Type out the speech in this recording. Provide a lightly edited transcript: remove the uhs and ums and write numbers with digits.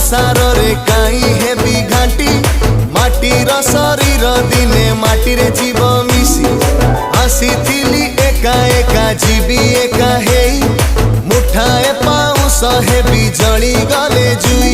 संसार रे काई हेबी घाटी माटीर शरीर दिने माटी रे जीव मिसी आसीथिली एका एका जीवी एका हेई मुठाए पाउस हेबी जली गले जुई